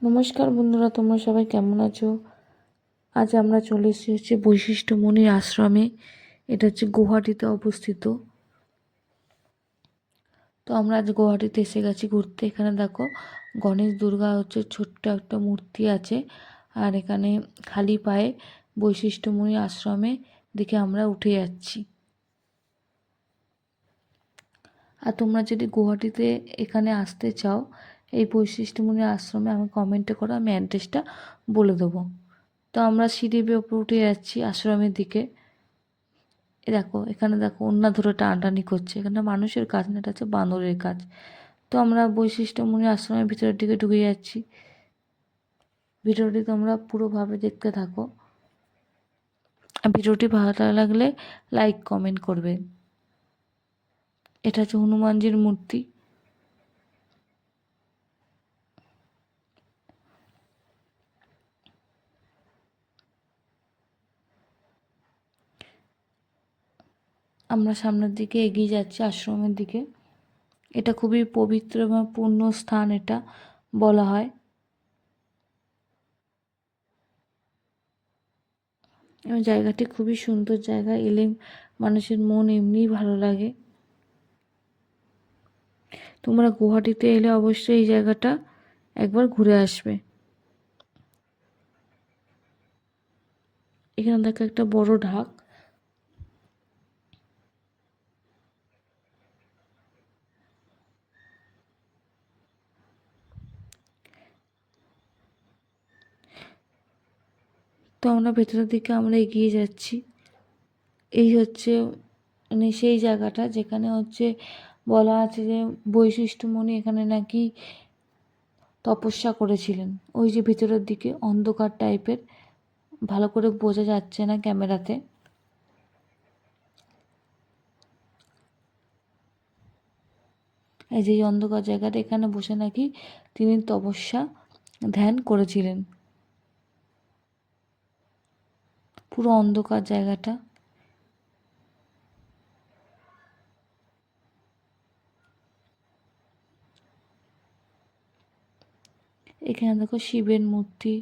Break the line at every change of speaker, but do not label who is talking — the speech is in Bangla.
নমস্কার বন্ধুরা, তোমরা সবাই কেমন আছো? আজ আমরা চলে এসেছি বৈশিষ্ট্য মুনির আশ্রমে। এটা হচ্ছে গুয়াহাটিতে অবস্থিত। তো আমরা আজ গুয়াহাটিতে এসে গেছি ঘুরতে। এখানে দেখো গণেশ দুর্গা হচ্ছে ছোট্ট একটা মূর্তি আছে। আর এখানে খালি পায়ে বৈশিষ্ট্য মুনির আশ্রমে দিকে আমরা উঠে যাচ্ছি। আর তোমরা যদি গুয়াহাটিতে এখানে আসতে চাও, এই বৈশিষ্ট্য মুনির আশ্রমে, আমি কমেন্টে করো, আমি অ্যাড্রেসটা বলে দেবো। তো আমরা সিঁড়ি বেয়ে উপরে উঠে যাচ্ছি আশ্রমের দিকে। দেখো এখানে দেখো ওড়না ধরে টানাটানি করছে। এখানে মানুষের কাজ না, এটা হচ্ছে বানরের কাজ। তো আমরা বৈশিষ্ট্য মুনি আশ্রমের ভিতরের দিকে ঢুকে যাচ্ছি। ভিডিওটি তোমরা পুরোভাবে দেখতে থাকো। ভিডিওটি ভালো লাগলে লাইক কমেন্ট করবে। এটা হচ্ছে হনুমানজির মূর্তি। আমরা সামনের দিকে এগিয়ে যাচ্ছি আশ্রমের দিকে। এটা খুবই পবিত্র এবং পূর্ণ স্থান এটা বলা হয়। এবং জায়গাটি খুবই সুন্দর জায়গা, এলে মানুষের মন এমনিই ভালো লাগে। তোমরা গুয়াহাটিতে এলে অবশ্যই এই জায়গাটা একবার ঘুরে আসবে। এখানে দেখো একটা বড় ঢাক। তো আমরা ভেতরের দিকে আমরা এগিয়ে যাচ্ছি। এই হচ্ছে মানে সেই জায়গাটা যেখানে হচ্ছে বলা আছে যে বৈশিষ্ট্য মুনি এখানে নাকি তপস্যা করেছিলেন। ওই যে ভিতরের দিকে অন্ধকার টাইপের, ভালো করে বোঝা যাচ্ছে না ক্যামেরাতে। এই যে এই অন্ধকার জায়গাটা, এখানে বসে নাকি তিনি তপস্যা ধ্যান করেছিলেন। পুরো অন্ধকার জায়গাটা। এখানে দেখো শিবের মূর্তি।